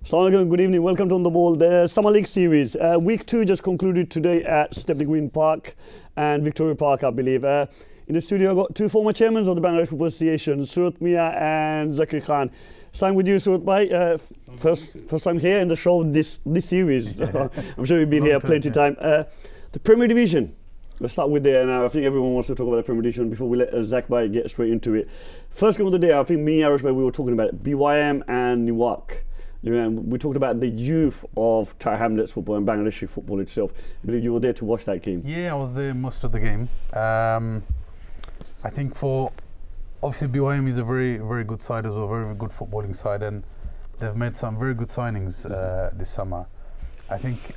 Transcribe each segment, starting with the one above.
Assalamu alaikum, good evening, welcome to On The Ball. The Summer League Series. Week 2 just concluded today at Stepney Green Park and Victoria Park, I believe. In the studio, I've got two former chairmen of the Bangladesh Football Association, Surat Mia and Zakir Khan. Starting with you, Surat Bhai. First time here in the show this series. I'm sure you've been here plenty of time. The Premier Division. Let's start with there now. I think everyone wants to talk about the Premier Division before we let Zak Bhai get straight into it. First game of the day, I think me and Arish Bhai, we were talking about BYM and Newark. You know, we talked about the youth of Tower Hamlets football and Bangladeshi football itself. I believe you were there to watch that game. Yeah, I was there most of the game. I think obviously BYM is a very, very good side as well, very good footballing side, and they've made some very good signings this summer. I think,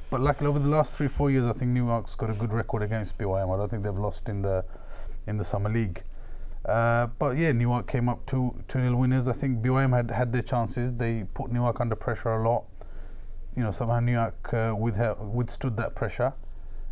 but luckily over the last 3-4 years, I think Newark's got a good record against BYM. I don't think they've lost in the Summer League. But yeah, Newark came up 2-0 winners. I think BYM had their chances. They put Newark under pressure a lot. You know, somehow Newark withstood that pressure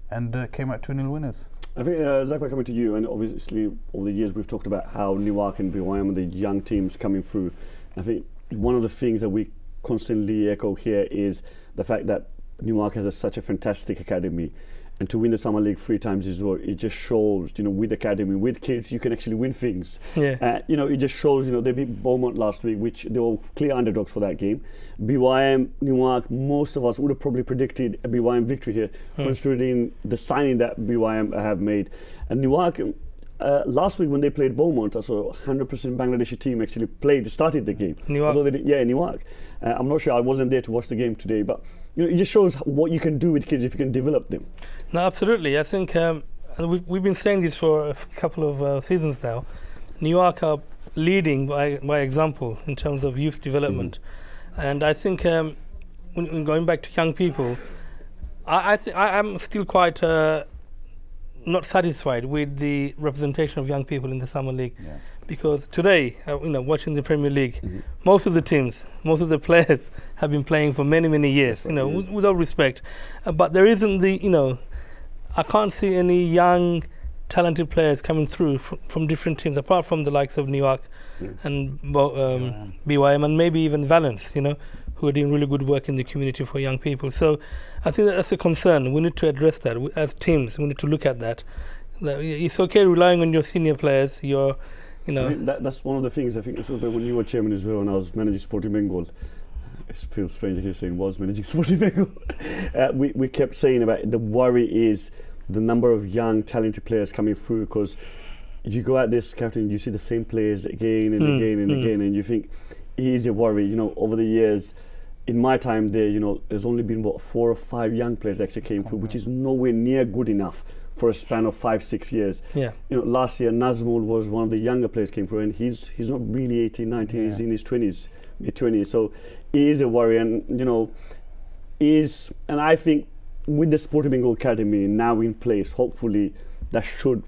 and came out 2-0 winners. I think, Zak, coming to you, and obviously over the years we've talked about how Newark and BYM are the young teams coming through. I think one of the things that we constantly echo here is the fact that Newark has such a fantastic academy. And to win the Summer League 3 times as well, it just shows, you know, with academy, with kids, you can actually win things. Yeah. You know, it just shows, you know, they beat Beaumont last week, which they were clear underdogs for that game. BYM, Newark, most of us would have probably predicted a BYM victory here, considering the signing that BYM have made. And Newark, last week when they played Beaumont, so 100% Bangladeshi team actually started the game. Newark? Newark. I'm not sure, I wasn't there to watch the game today, but you know, it just shows what you can do with kids if you can develop them. No, absolutely. I think we've been saying this for a couple of seasons now. Newark are leading by example in terms of youth development. And I think when going back to young people, I'm still quite not satisfied with the representation of young people in the Summer League. Yeah. Because today, you know, watching the Premier League, most of the teams, most of the players have been playing for many, many years, you know, with all respect. But there isn't I can't see any young, talented players coming through from different teams, apart from the likes of Newark and BYM and maybe even Valence, you know, who are doing really good work in the community for young people. So I think that's a concern. We need to address that. As teams, we need to look at that. It's okay relying on your senior players, you know. I mean, that's one of the things I think when you were chairman as well, and I was managing Sporting Bengal. It feels strange here saying was managing Sporting Bengal. We kept saying about the worry is the number of young talented players coming through, because you go at this scouting, you see the same players again and again and again, and you think it is a worry. You know, over the years, in my time there, you know, there's only been what 4 or 5 young players that actually came through, which is nowhere near good enough for a span of 5-6 years. Yeah. You know, last year Nazmul was one of the younger players came through, and he's not really 18, 19, he's in his 20s, mid-20s. So it is a worry, and you know, and I think with the Sporting Bengal Academy now in place, hopefully that should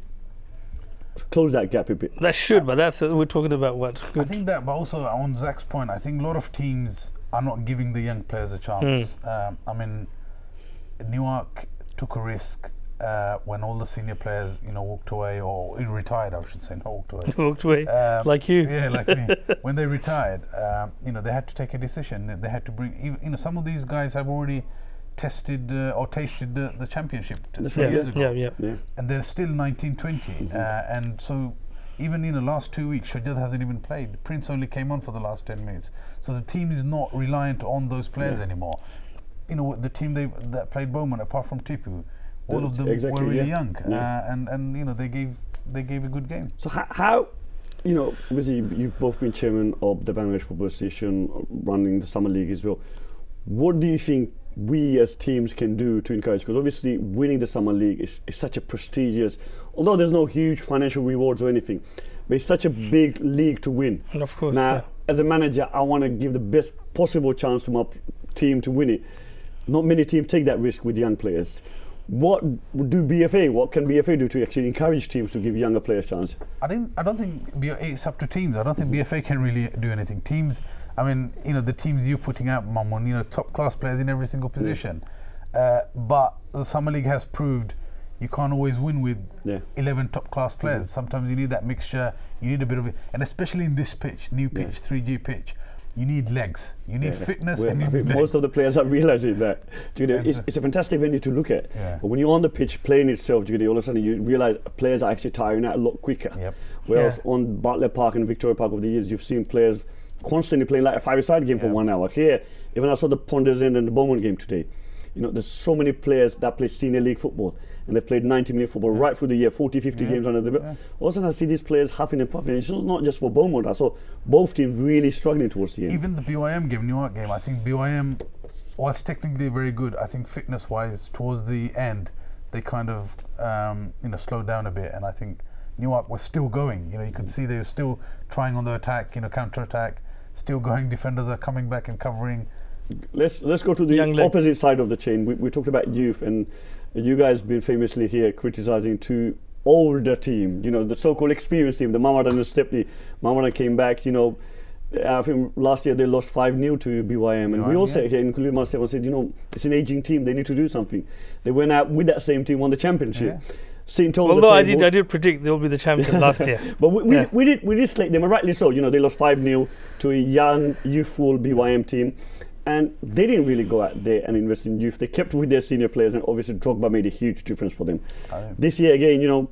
close that gap a bit. That should, but that's we're talking about what? I think that, but also on Zak's point, I think a lot of teams are not giving the young players a chance. I mean, Newark took a risk when all the senior players, you know, walked away, or retired, I should say, not walked away. Walked away, like you. Yeah, like me. When they retired, you know, they had to take a decision. They had to bring, you know, some of these guys have already tested or tasted the championship 3 years ago. Yeah. And they're still 19, 20. And so even in the last 2 weeks, Shajad hasn't even played. Prince only came on for the last 10 minutes. So the team is not reliant on those players anymore. You know, the team that played Beaumont, apart from Tipu, all of them were really young, and you know, they gave a good game. So how, you know, obviously you've both been chairman of the Bangladesh Football Association, running the Summer League as well. What do you think we as teams can do to encourage? Because obviously winning the Summer League is such a prestigious, although there's no huge financial rewards or anything, but it's such a big league to win. And of course, now as a manager, I want to give the best possible chance to my team to win it. Not many teams take that risk with young players. What can BFA do to actually encourage teams to give younger players a chance? I don't think it's up to teams. I don't think BFA can really do anything. Teams, I mean, you know, the teams you're putting out, Mamun, you know, top class players in every single position. But the Summer League has proved you can't always win with 11 top class players. Sometimes you need that mixture. You need a bit of it, and especially in this pitch, new pitch, 3G pitch. you need legs, you need fitness, Well, and you I need think legs. most of the players are realizing that. It's a fantastic venue to look at. Yeah. But when you're on the pitch playing itself, all of a sudden you realize players are actually tiring out a lot quicker. Yep. Whereas on Bartlett Park and Victoria Park over the years, you've seen players constantly playing like a five-a-side game for 1 hour. Here, even I saw the Ponders End and the Beaumont game today. There's so many players that play senior league football, and they've played 90-minute football right through the year, 40, 50 games under the belt. All of a sudden I see these players huffing and puffing. It's not just for Beaumont. I saw both teams really struggling towards the end. Even the BYM game, Newark game, I think BYM was technically very good. I think fitness-wise, towards the end, they kind of slowed down a bit, and I think Newark was still going. You could see they were still trying on the attack, counter-attack, still going. Defenders are coming back and covering. Let's go to the opposite side of the chain. We talked about youth, and you guys been famously here criticising two older team, the so-called experienced team, the Mahamadan and Stepney. Mahamadan came back, I think last year they lost 5-0 to BYM, and we all said here, including myself, said, it's an aging team, they need to do something. They went out with that same team, won the championship. Although I did predict they'll be the champions last year. But we did slate them, and rightly so. They lost 5-0 to a young, youthful BYM team. And they didn't really go out there and invest in youth. They kept with their senior players, and obviously Drogba made a huge difference for them. This year again,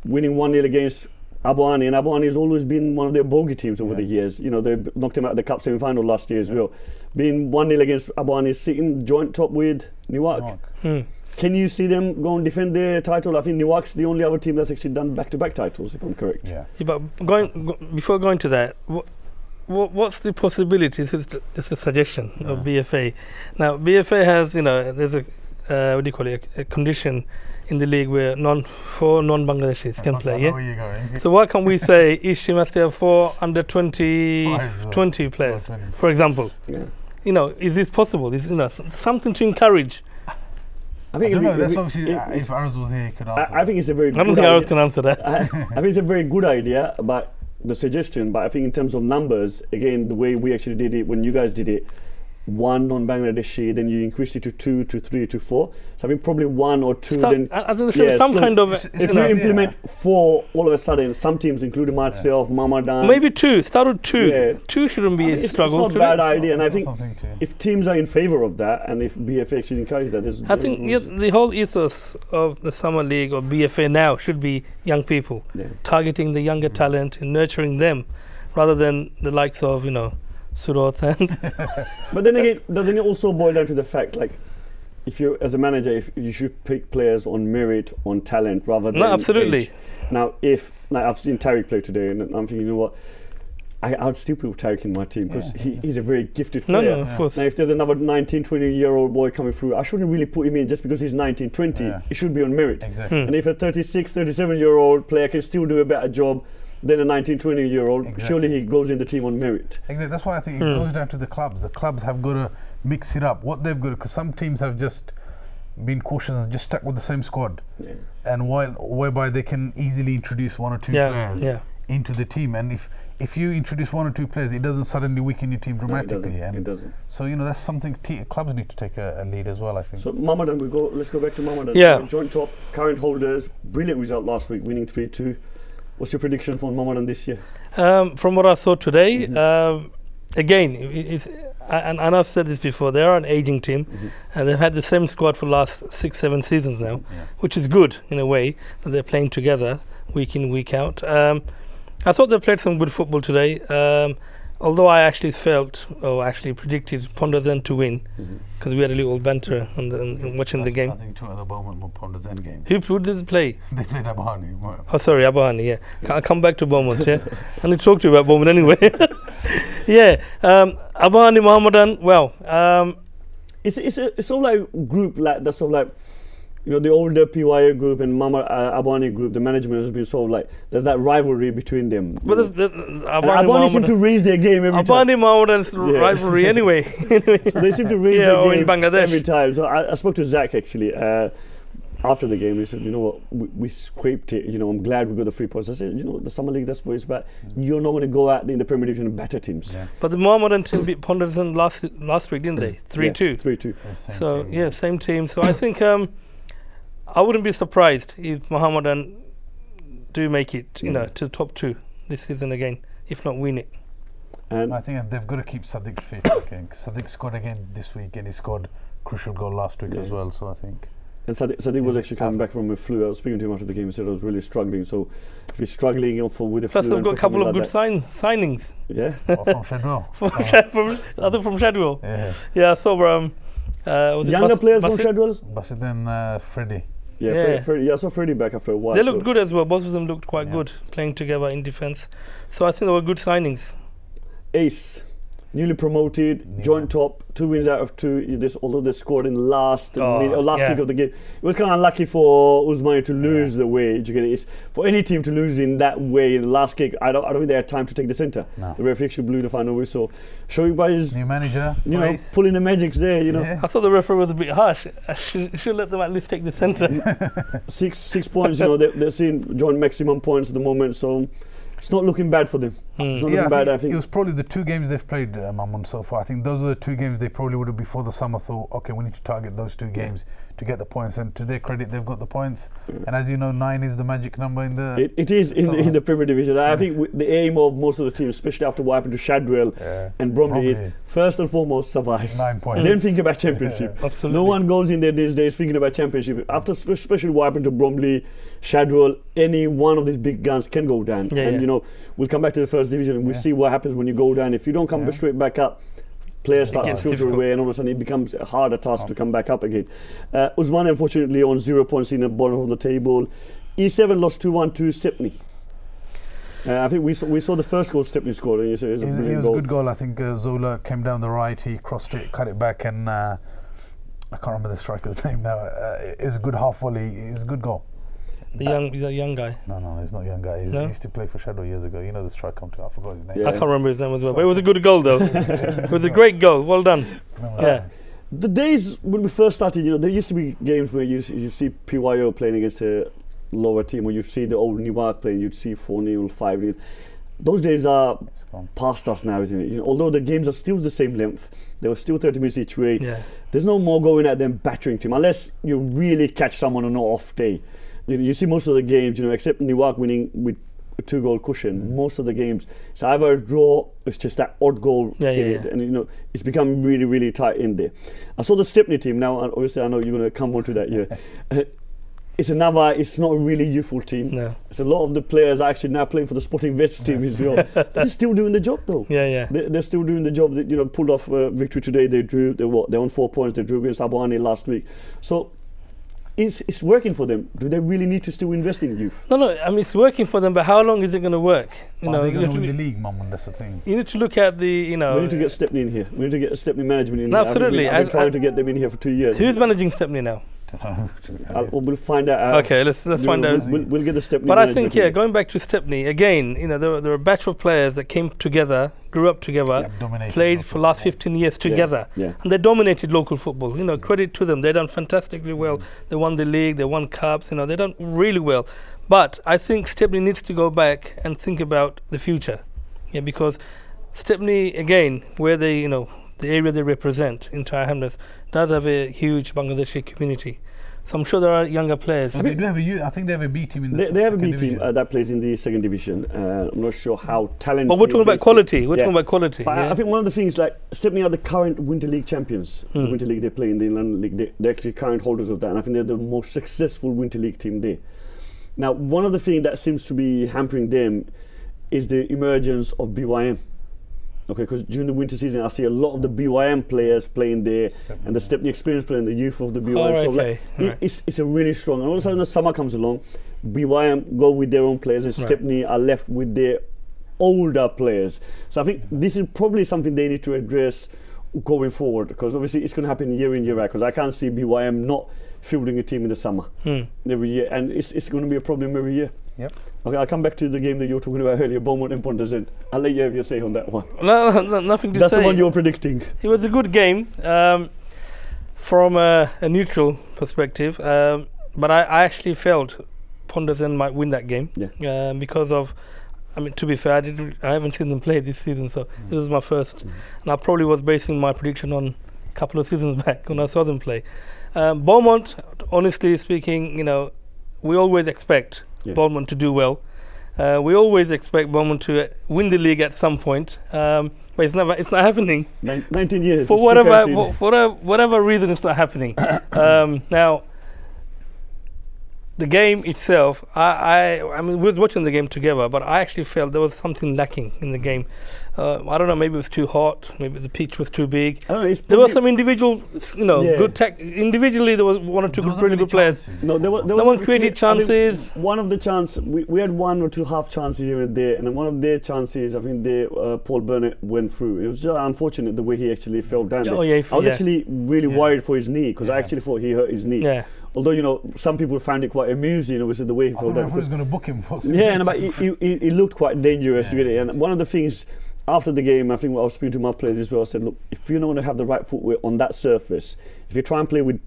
winning 1-0 against Aboani, and Aboani has always been one of their bogey teams over the years. They knocked him out of the cup semi-final last year as well. Being 1-0 against Aboani, sitting joint top with Newark. Can you see them go and defend their title? I think Newark's the only other team that's actually done back-to-back titles, if I'm correct. Yeah, but before going to that, what's the possibility? This is just a suggestion of BFA. Now, BFA has, there's a condition in the league where four non-Bangladeshis can play. Yeah. So why can't we say each team has to have 4 under 20 players, for example? Yeah. Is this possible? Is something to encourage? I think that's obviously if Aras was here, he could answer. I think it's a very. I don't think Aras can answer that. I think it's a very good idea, but the suggestion. But I think in terms of numbers, again, the way we actually did it when you guys did it, 1 non-Bangladeshi, then you increased it to 2, to 3, to 4. So I think probably 1 or 2. Then I think there's some kind of. If you implement 4, all of a sudden, some teams, including myself, Mahamadan. Maybe 2. Start with 2. Yeah. 2 shouldn't be a struggle. It's not a bad idea, and I think if teams are in favour of that, and if BFA actually encourages that, I think the whole ethos of the Summer League or BFA now should be young people, targeting the younger talent and nurturing them, rather than the likes of Surat and. But then again, doesn't it also boil down to the fact, like, if you, as a manager, if you should pick players on merit, on talent, rather than absolutely. age. Now, I've seen Tariq play today, and I'm thinking, what, I'd still put Tariq in my team because he's a very gifted player. No, of course. Now, if there's another 19, 20-year-old boy coming through, I shouldn't really put him in just because he's 19, 20. It should be on merit. Exactly. And if a 36, 37-year-old player can still do a better job than a 19, 20-year-old, surely he goes in the team on merit. Exactly. That's why I think it goes down to the clubs. The clubs have got to mix it up. What they've got, because some teams have just been cautious and just stuck with the same squad, and whereby they can easily introduce 1 or 2 players into the team. And if you introduce 1 or 2 players, it doesn't suddenly weaken your team dramatically. No, it doesn't. So that's something clubs need to take a lead as well, I think. So Mahamadan, let's go back to Mahamadan. Yeah. Joint top, current holders, brilliant result last week, winning 3-2. What's your prediction for Mahamadan this year? From what I saw today, again, and I've said this before, they are an aging team, and they've had the same squad for the last 6-7 seasons now, which is good in a way that they're playing together week in, week out. I thought they played some good football today, although I actually predicted Ponders End to win, because we had a little banter on watching the game. I think 2 at the moment were Ponders End game. Who did they play? They played Aboani. Oh, sorry, Aboani, yeah. I'll come back to Beaumont, yeah. I need to talk to you about Beaumont anyway. Aboani, Mahamadan, well. It's sort of like group, like that's sort of like, the older PYA group and Aboani group, the management has been sort of like, there's that rivalry between them. But Aboani seem to raise their game every time. Aboani Mahamadan's rivalry anyway. So they seem to raise their game in Bangladesh every time. So I spoke to Zach actually after the game. He said, we scraped it. I'm glad we got the 3 points. I said, the Summer League, that's what it's about. You're not going to go out in the Premier Division and batter teams. Yeah. But the Mahamadan team beat Ponders End last week, didn't they? 3-2. 3-2. So same team. So I think I wouldn't be surprised if Mahamadan do make it, to the top 2 this season again, if not win it. And I think they've got to keep Sadiq fit. Okay, Sadiq scored again this week, and he scored crucial goal last week as well. So I think. And Sadiq was actually coming back from a flu. I was speaking to him after the game. He said I was really struggling. So if he's struggling with the Plus, flu, they've got a couple of good signings. Yeah. From Shadwell. From Shadwell. Yeah. So younger players from Shadwell. Basit and Freddie. Yeah. Freddie. Yeah, I saw Freddie back after a while. They looked good as well. Both of them looked quite good playing together in defence. So I think they were good signings. Ace, newly promoted, joint top, 2 wins out of 2. Although they scored in last kick of the game, it was kind of unlucky for Usmani to lose the way. You get it. It's for any team to lose in that way in the last kick. I don't think they had time to take the centre. No. The referee actually blew the final whistle, showing by his new manager, pulling the magics there. I thought the referee was a bit harsh. I should let them at least take the centre. 6 points. They're seeing joint maximum points at the moment. So. It's not looking bad for them. It's not looking bad, I think. It was probably the 2 games they've played, Mamun, so far. I think those are the 2 games they probably would have before the summer thought, okay, we need to target those 2 games to get the points. And to their credit, they've got the points. And as you know, 9 is the magic number in the... It is in the Premier Division. I think the aim of most of the teams, especially after what happened to Shadwell and Bromley, is first and foremost survive. 9 points. Then think about championship. Absolutely. No one goes in there these days thinking about championship. After especially what happened to Bromley, Shadwell, any one of these big guns can go down. We'll come back to the first division and we'll see what happens when you go down. If you don't come straight back up, players start to filter away, and all of a sudden it becomes a harder task to come back up again. Usman, unfortunately, on 0 points in the bottom of the table. E7 lost 2-1 to Stepney. I think we saw the first goal Stepney scored. And it was a good goal. I think Zola came down the right, he crossed it, cut it back, and I can't remember the striker's name now. It was a good half volley. It was a good goal. He's a young guy. No, he's not a young guy. He used to play for Shadow years ago. You know the striker, I forgot his name. I can't remember his name as well, but it was a good goal though. It was a great goal. Well done. The days when we first started, there used to be games where you see PYO playing against a lower team, or you see the old Newark playing, you'd see 4-0, 5-0. Those days are past us now, isn't it? Although the games are still the same length, they were still 30 minutes each way. There's no more going at them battering team, unless you really catch someone on an off day. You see most of the games, except Newark winning with a 2-goal cushion, most of the games, it's either a draw, or it's just that odd goal in it, and it's become really, really tight in there. I saw the Stepney team now, and obviously I know you're going to come on to that here. It's not a really youthful team. No. It's a lot of the players are actually now playing for the Sporting Vets team as well. But they're still doing the job though. They're still doing the job. That pulled off victory today. They're on 4 points. They drew against Abwani last week. So it's working for them. Do they really need to still invest in youth? No. I mean, it's working for them, but how long is it going to work? Are they going to win the league, Mum? That's the thing. You need to look at the, We need to get Stepney in here. We need to get Stepney management in here. Absolutely. I've been trying to get them in here for 2 years. Who's managing Stepney now? We'll find out. Okay, let's find out. We'll get the Stepney. But I think, going back to Stepney again, there were a batch of players that came together, grew up together, played for the last 15 years together, and they dominated local football. Credit to them. They done fantastically well. They won the league. They won cups. They done really well. But I think Stepney needs to go back and think about the future, because Stepney again, where they, the area they represent, entire Hamlets, does have a huge Bangladeshi community. So I'm sure there are younger players. They do have I think they have a B team in the They have a B team that plays in the 2nd division. I'm not sure how talented. But we're talking about quality. We're talking about quality. But I think one of the things, like Stepney are the current Winter League champions. The Winter League they play in the London League. They're actually current holders of that. And I think they're the most successful Winter League team there. Now, one of the things that seems to be hampering them is the emergence of BYM. Okay, because during the winter season, I see a lot of the BYM players playing there, and the Stepney experience playing, the youth of the BYM. It's a really strong. And all of a sudden, the summer comes along, BYM go with their own players, and Stepney are left with their older players. So I think this is probably something they need to address going forward, because obviously it's going to happen year in, year out, because I can't see BYM not fielding a team in the summer every year, and it's going to be a problem every year. Okay, I'll come back to the game that you were talking about earlier, Beaumont and Pondasent. I'll let you have your say on that one. No, nothing to say. That's the one you were predicting. It was a good game from a neutral perspective, but I actually felt Pondasent might win that game because of, to be fair, I haven't seen them play this season, so this was my first, and I probably was basing my prediction on a couple of seasons back when I saw them play. Beaumont, honestly speaking, we always expect Beaumont to do well, We always expect Bournemouth to win the league at some point, but it's not happening. 19 years. For whatever reason, it's not happening. Now, the game itself, I mean, we was watching the game together, but I actually felt there was something lacking in the game. I don't know, maybe it was too hot, maybe the pitch was too big. I don't know, there were some individual, good tech. Individually, there was one or two really good players. No, there was no one created chances. One of the chances, we had one or two half chances here and there, and then one of their chances, I think Paul Burnett went through. It was just unfortunate the way he actually fell down there. I was actually really worried for his knee, because I actually thought he hurt his knee. Yeah. Although, some people found it quite amusing, obviously, the way he fell down. I thought he was going to book him for some but he looked quite dangerous to get it. And one of the things, after the game, I think I was speaking to my players as well, I said, look, if you don't want to have the right footwear on that surface, if you try and play with,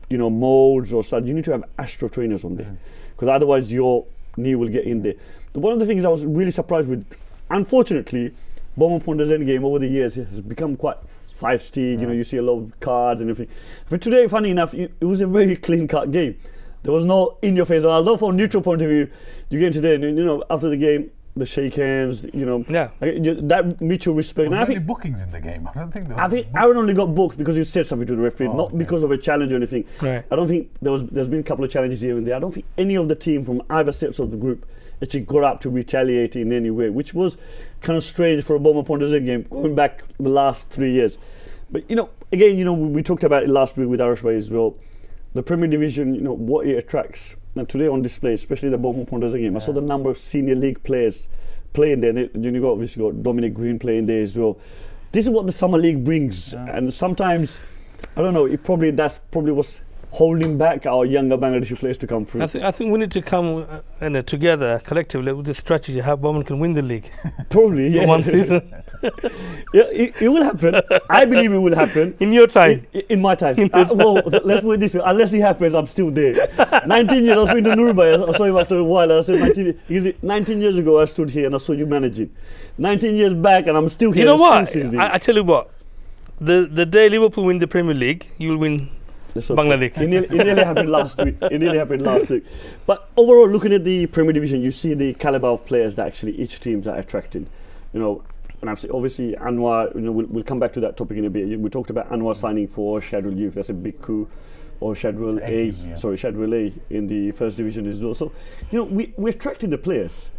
molds or stuff, you need to have Astro trainers on there. Because otherwise your knee will get in there. But one of the things I was really surprised with, unfortunately, Bournemouth Ponder's end game over the years has become quite feisty. You see a lot of cards and everything. But today, funny enough, it was a very clean-cut game. There was no in-your-face. Although from a neutral point of view, you get today, and after the game, the shake hands, that mutual respect. Were there any bookings in the game? I don't think there was. I think Aaron only got booked because he said something to the referee, not because of a challenge or anything. Right. I don't think there's been a couple of challenges here and there. I don't think any of the team from either sets of the group actually got up to retaliate in any way, which was kind of strange for a Bournemouth Ponder's game going back the last 3 years. But again, we talked about it last week with Irish Way as well. The Premier Division, what it attracts. And today on display, especially the Bournemouth Ponder's game, I saw the number of senior league players playing there. You obviously got Dominic Green playing there as well. This is what the Summer League brings, and sometimes, I don't know, that's probably what's holding back our younger Bangladeshi players to come through. I think we need to come together collectively with this strategy how Bournemouth can win the league. Probably, yeah. For one season. It will happen. I believe it will happen. In your time. In my time. Well, let's put it this way. Unless it happens, I'm still there. 19 years, I was speaking to Nurubai. I saw him after a while. I said, 19 years ago, I stood here and I saw you managing. 19 years back, and I'm still here. You know what? I tell you what. The day Liverpool win the Premier League, you'll win Bangladesh. It nearly happened last week. But overall, looking at the Premier Division, you see the caliber of players that actually each teams are attracting. And obviously Anwar, we'll come back to that topic in a bit. We talked about Anwar signing for Shadwell Youth. That's a big coup. Or Shadwell A in the first division as well. So, we're attracting the players.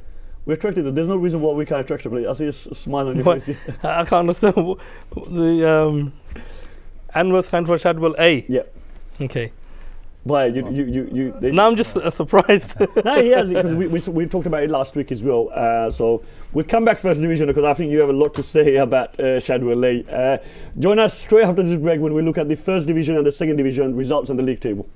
We're attracting them. There's no reason why we can't attract the players. I see a smile on your face. I can't understand the Anwar signed for Shadwell A. Yeah. Okay. Why now I'm just surprised. No, he has, because we talked about it last week as well. So we'll come back first division, because I think you have a lot to say about Shadwell A. Join us straight after this break when we look at the first division and the second division results on the league table.